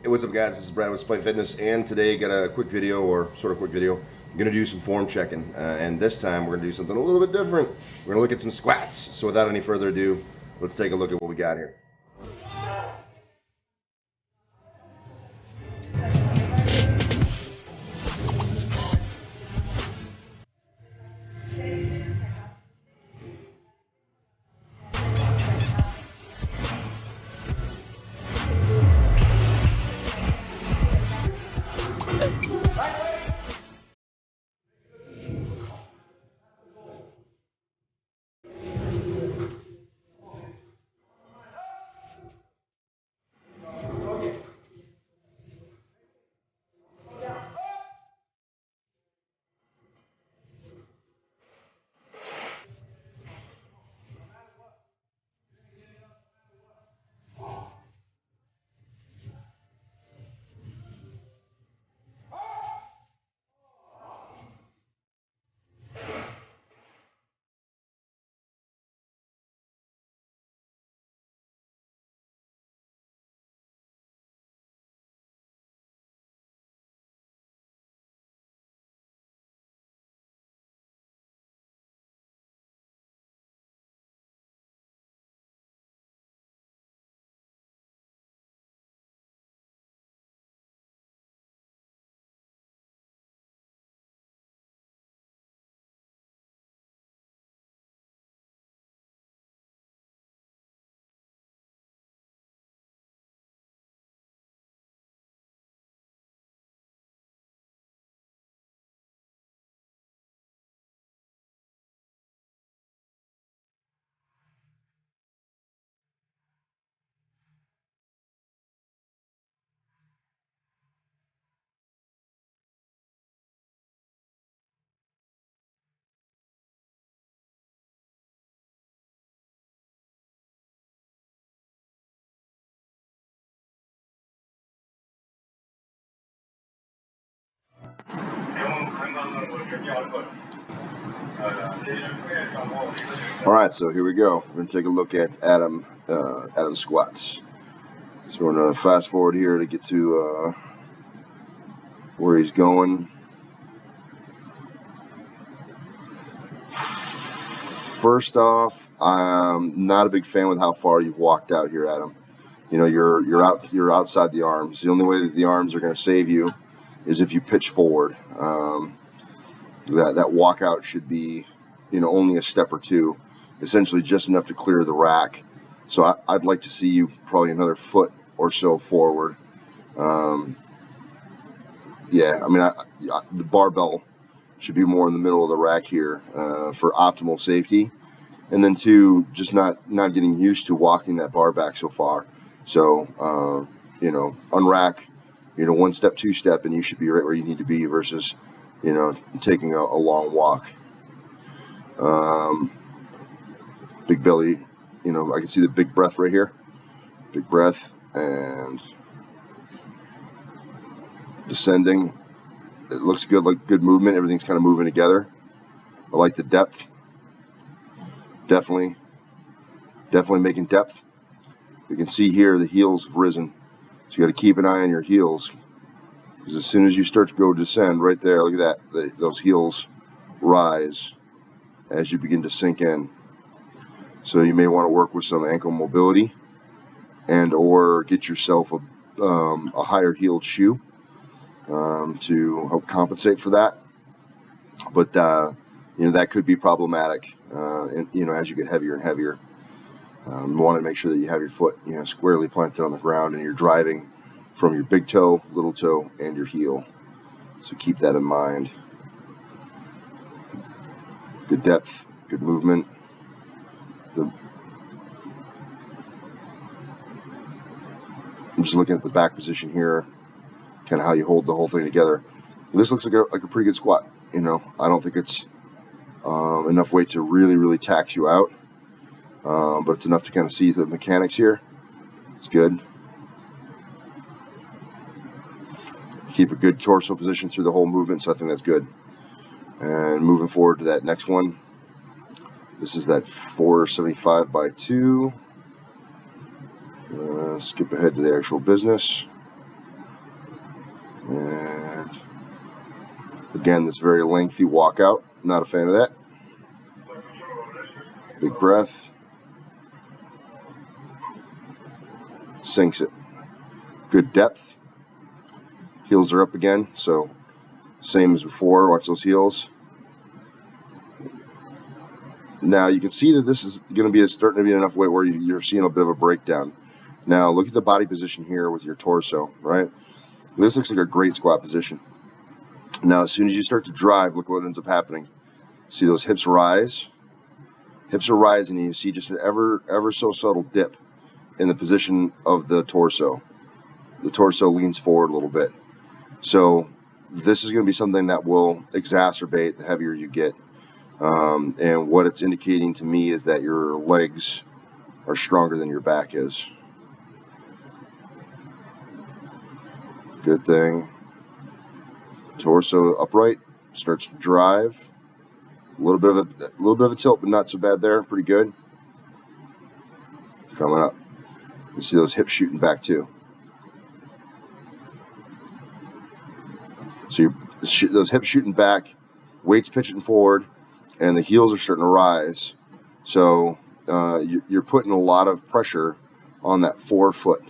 Hey, what's up, guys? This is Brad with Osan Fitness, and today got a quick video, or sort of quick video. I'm going to do some form checking, and this time we're going to do something a little bit different. We're going to look at some squats. So without any further ado, let's take a look at what we got here. All right, so here we go. We're going to take a look at Adam's squats. So we're going to fast forward here to get to where he's going. First off, I'm not a big fan with how far you've walked out here, Adam. You know, you're outside the arms. The only way that the arms are going to save you is if you pitch forward. That walkout should be, only a step or two, essentially just enough to clear the rack. So I'd like to see you probably another foot or so forward. The barbell should be more in the middle of the rack here for optimal safety. And then two, just not getting used to walking that bar back so far. So, unrack, one step, two step, and you should be right where you need to be versus, taking a long walk. Big belly, I can see the big breath right here. Big breath and descending. It looks good, like good movement. Everything's kind of moving together. I like the depth. Definitely making depth. You can see here the heels have risen. So you got to keep an eye on your heels. Because as soon as you start to go descend, right there, look at that, those heels rise as you begin to sink in. So you may want to work with some ankle mobility and or get yourself a higher heeled shoe to help compensate for that. But, that could be problematic, as you get heavier and heavier. You want to make sure that you have your foot, squarely planted on the ground and you're driving from your big toe, little toe, and your heel. So keep that in mind. Good depth, good movement. I'm just looking at the back position here, kind of how you hold the whole thing together. This looks like a pretty good squat. I don't think it's enough weight to really tax you out, but it's enough to kind of see the mechanics here. It's good. Keep a good torso position through the whole movement, so I think that's good. And moving forward to that next one. This is that 475 by 2. Skip ahead to the actual business. And again, this very lengthy walkout. Not a fan of that. Big breath. Sinks it. Good depth. Heels are up again, so same as before. Watch those heels. Now you can see that this is going to be starting to be enough weight where you're seeing a bit of a breakdown. Now look at the body position here with your torso, right? This looks like a great squat position. Now as soon as you start to drive, look what ends up happening. See those hips rise? Hips are rising, and you see just an ever so subtle dip in the position of the torso. The torso leans forward a little bit. So this is going to be something that will exacerbate the heavier you get. And what it's indicating to me is that your legs are stronger than your back is. Good thing. Torso upright, starts to drive. A little bit of a tilt, but not so bad there. Pretty good. Coming up. You see those hips shooting back too. So those hips shooting back, weights pitching forward, and the heels are starting to rise. So you're putting a lot of pressure on that forefoot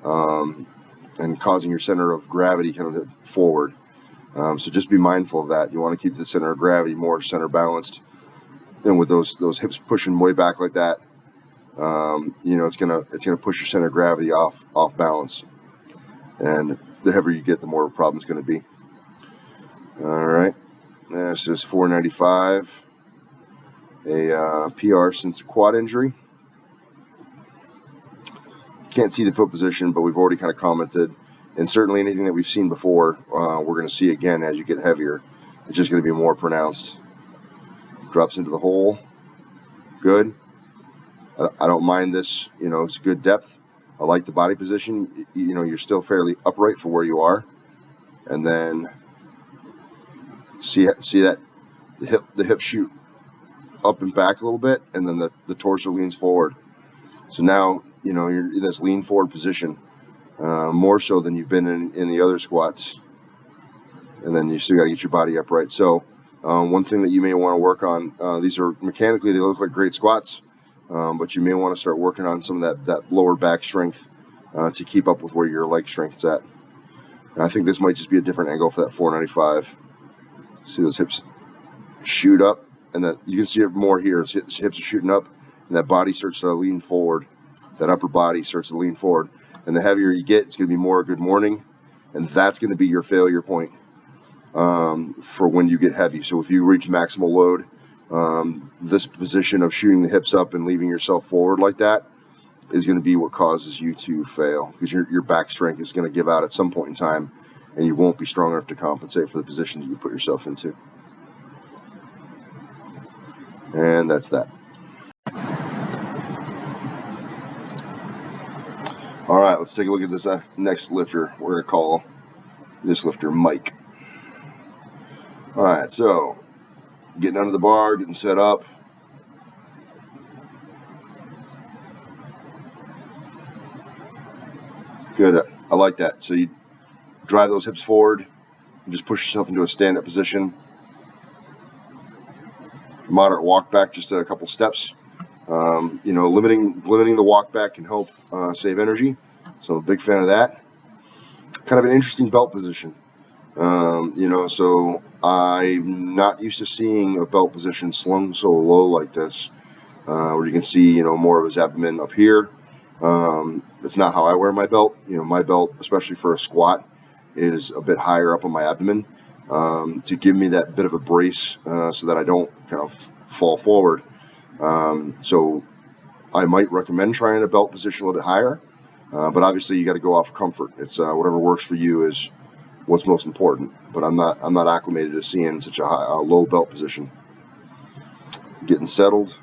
and causing your center of gravity kind of forward. So just be mindful of that. You want to keep the center of gravity more center balanced. And with those hips pushing way back like that, it's gonna push your center of gravity off balance. And the heavier you get, the more a problem's going to be. All right, this is 495, a PR since a quad injury. You can't see the foot position, but we've already kind of commented. And certainly anything that we've seen before, we're going to see again as you get heavier. It's just going to be more pronounced. Drops into the hole. Good. I don't mind this. It's good depth. I like the body position. You're still fairly upright for where you are. And then see that the hip shoot up and back a little bit, and then the torso leans forward. So now you're in this lean forward position. More so than you've been in the other squats. And then you still got to get your body upright. So one thing that you may want to work on, these are mechanically, they look like great squats, but you may want to start working on some of that lower back strength to keep up with where your leg strength's at. And I think this might just be a different angle for that 495. See those hips shoot up, and that you can see it more here. Hips are shooting up, and that body starts to lean forward. That upper body starts to lean forward. And the heavier you get, it's going to be more good morning, and that's going to be your failure point for when you get heavy. So if you reach maximal load, this position of shooting the hips up and leaving yourself forward like that is going to be what causes you to fail, because your back strength is going to give out at some point in time, and you won't be strong enough to compensate for the positions you put yourself into. And that's that. All right, let's take a look at this next lifter. We're going to call this lifter Mike. All right, so getting under the bar, getting set up. Good. I like that. So you drive those hips forward and just push yourself into a stand-up position. Moderate walk back, just a couple steps. Limiting the walk back can help save energy, so I'm a big fan of that. Kind of an interesting belt position, so I'm not used to seeing a belt position slung so low like this, where you can see more of his abdomen up here. That's not how I wear my belt. My belt, especially for a squat, is a bit higher up on my abdomen to give me that bit of a brace so that I don't kind of fall forward. So I might recommend trying a belt position a little bit higher, but obviously you got to go off comfort. It's whatever works for you is what's most important. But I'm not acclimated to seeing such a low belt position. Getting settled.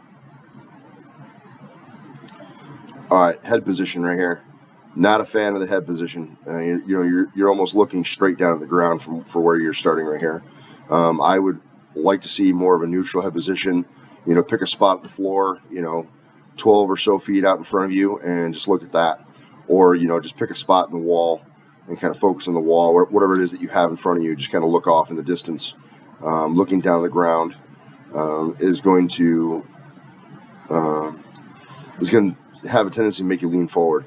All right, head position right here. Not a fan of the head position. You're almost looking straight down at the ground for where you're starting right here. I would like to see more of a neutral head position. Pick a spot at the floor, 12 or so feet out in front of you, and just look at that. Or, just pick a spot in the wall and kind of focus on the wall, or whatever it is that you have in front of you. Just kind of look off in the distance. Looking down the ground is going to have a tendency to make you lean forward.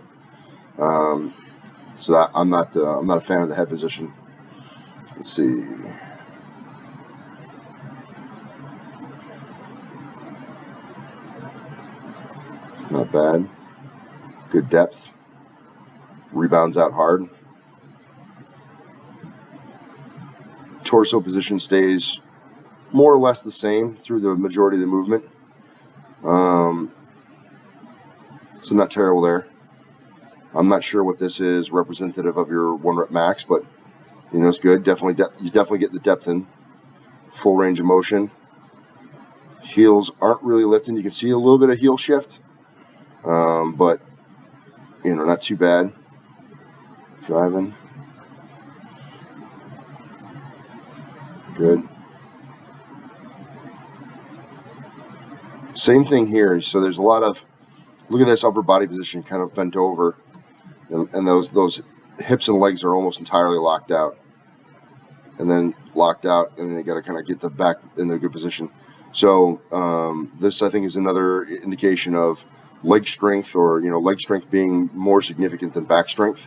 So that I'm not a fan of the head position. Let's see. Not bad. Good depth. Rebounds out hard. Torso position stays more or less the same through the majority of the movement. So not terrible there. I'm not sure what this is representative of your 1 rep max, but you know, it's good. You definitely get the depth in. Full range of motion. Heels aren't really lifting. You can see a little bit of heel shift, but you know, not too bad. Driving. Good. Same thing here. So there's a lot of, look at this upper body position kind of bent over, and those hips and legs are almost entirely locked out, and then locked out, and then you got to kind of get the back in a good position. So this, I think, is another indication of leg strength, or you know, leg strength being more significant than back strength.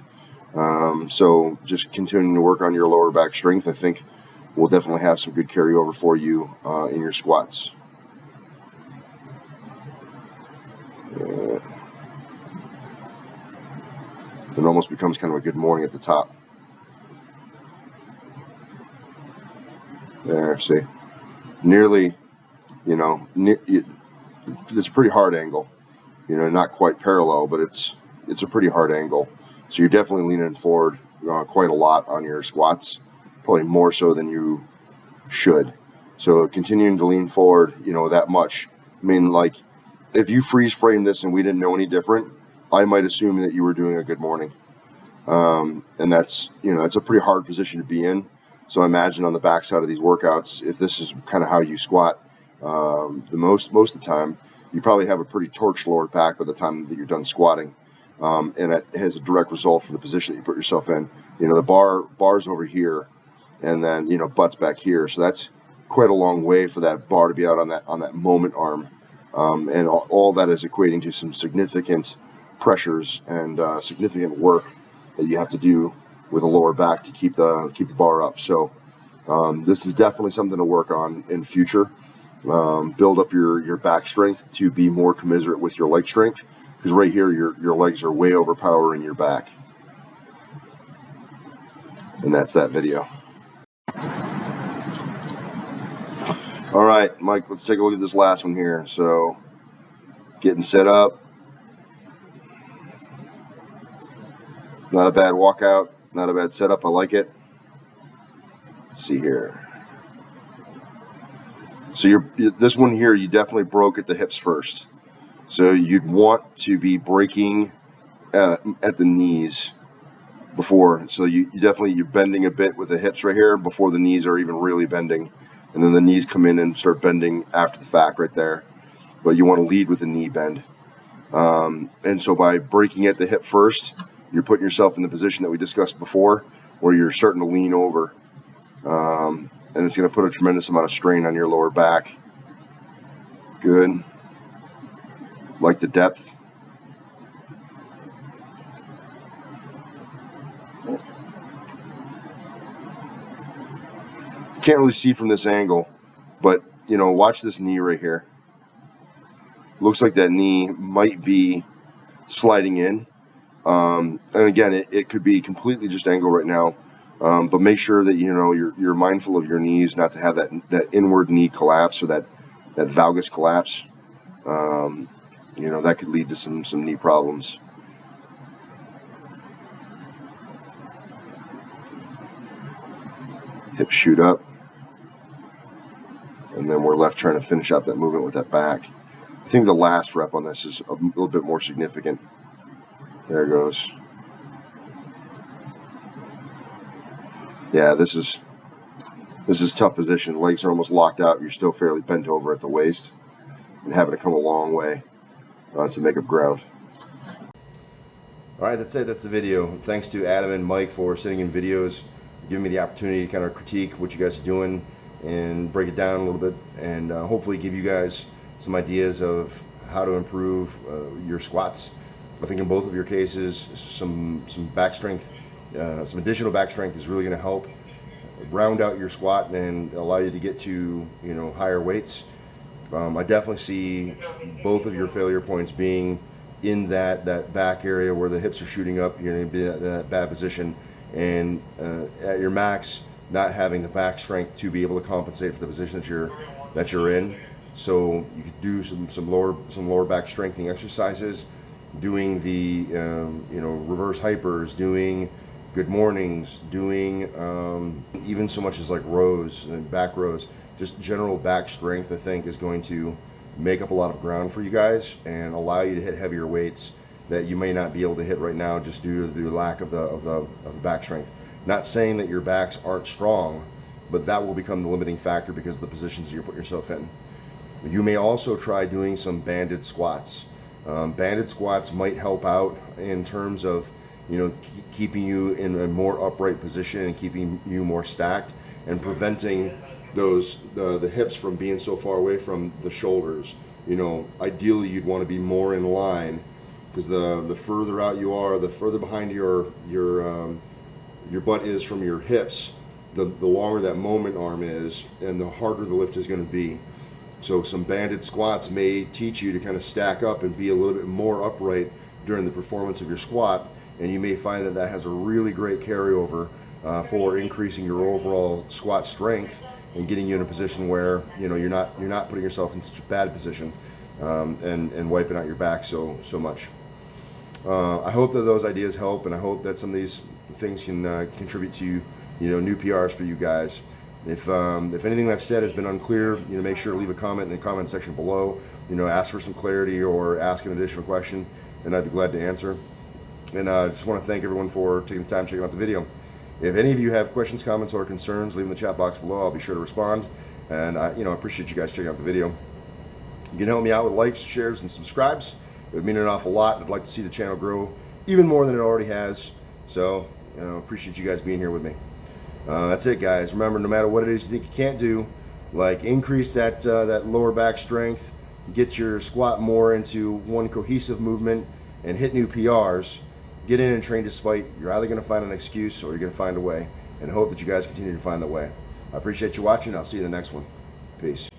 So just continuing to work on your lower back strength, I think, will definitely have some good carryover for you in your squats. It almost becomes kind of a good morning at the top. There, see, nearly, you know, it's a pretty hard angle. You know, not quite parallel, but it's a pretty hard angle. So you're definitely leaning forward quite a lot on your squats, probably more so than you should. So continuing to lean forward, you know, that much. I mean, like, if you freeze frame this and we didn't know any different, I might assume that you were doing a good morning. And that's, you know, it's a pretty hard position to be in. So I imagine on the backside of these workouts, if this is kind of how you squat most of the time, you probably have a pretty torched lower back by the time that you're done squatting. And it has a direct result for the position that you put yourself in. You know, the bar's over here, and then, you know, butt's back here. So that's quite a long way for that bar to be out on that moment arm. And all that is equating to some significant pressures and significant work that you have to do with a lower back to keep the bar up. So this is definitely something to work on in future. Build up your back strength to be more commensurate with your leg strength, because right here your legs are way overpowering your back. And that's that video. All right, Mike, let's take a look at this last one here. So getting set up. Not a bad walkout, not a bad setup. I like it. Let's see here. So this one here, you definitely broke at the hips first. So you'd want to be breaking at the knees before. So you're bending a bit with the hips right here before the knees are even really bending. And then the knees come in and start bending after the fact right there. But you want to lead with a knee bend. And so by breaking at the hip first, you're putting yourself in the position that we discussed before, where you're starting to lean over. And it's going to put a tremendous amount of strain on your lower back. Good. Like the depth. Can't really see from this angle, but you know, watch this knee right here. Looks like that knee might be sliding in. And again, it could be completely just angle right now. But make sure that, you know, you're mindful of your knees, not to have that inward knee collapse, or that valgus collapse. You know, that could lead to some knee problems. Hips shoot up. And then we're left trying to finish out that movement with that back. I think the last rep on this is a little bit more significant. There it goes. Yeah, this is tough position. Legs are almost locked out. You're still fairly bent over at the waist, and having to come a long way to make up ground. All right, that's it. That's the video. Thanks to Adam and Mike for sending in videos, giving me the opportunity to kind of critique what you guys are doing and break it down a little bit, and hopefully give you guys some ideas of how to improve your squats. I think in both of your cases, some back strength, some additional back strength is really going to help round out your squat and allow you to get to, you know, higher weights. I definitely see both of your failure points being in that back area where the hips are shooting up. You're going to be in that bad position, and at your max, not having the back strength to be able to compensate for the position that you're in. So you could do some lower back strengthening exercises, doing the you know, reverse hypers, doing good mornings, doing even so much as like rows and back rows. Just general back strength, I think, is going to make up a lot of ground for you guys and allow you to hit heavier weights that you may not be able to hit right now just due to the lack of the back strength. Not saying that your backs aren't strong, but that will become the limiting factor because of the positions you're putting yourself in. You may also try doing some banded squats. Banded squats might help out in terms of, you know, keeping you in a more upright position and keeping you more stacked and preventing the hips from being so far away from the shoulders. You know, ideally you'd want to be more in line, because the further out you are, the further behind your butt is from your hips, the longer that moment arm is, and the harder the lift is going to be. So some banded squats may teach you to kind of stack up and be a little bit more upright during the performance of your squat, and you may find that that has a really great carryover for increasing your overall squat strength and getting you in a position where, you know, you're not putting yourself in such a bad position and wiping out your back so much. I hope that those ideas help, and I hope that some of these things can contribute to, you know, new PRs for you guys. If anything I've said has been unclear, you know, make sure to leave a comment in the comment section below. You know, ask for some clarity or ask an additional question, and I'd be glad to answer. And I just want to thank everyone for taking the time checking out the video. If any of you have questions, comments, or concerns, leave them in the chat box below. I'll be sure to respond. And I appreciate you guys checking out the video. You can help me out with likes, shares, and subscribes. It would mean an awful lot. I'd like to see the channel grow even more than it already has. So, you know, appreciate you guys being here with me. That's it, guys. Remember, no matter what it is you think you can't do, like increase that lower back strength, get your squat more into one cohesive movement, and hit new PRs. Get in and train despite. You're either going to find an excuse or you're going to find a way, and hope that you guys continue to find the way. I appreciate you watching. I'll see you in the next one. Peace.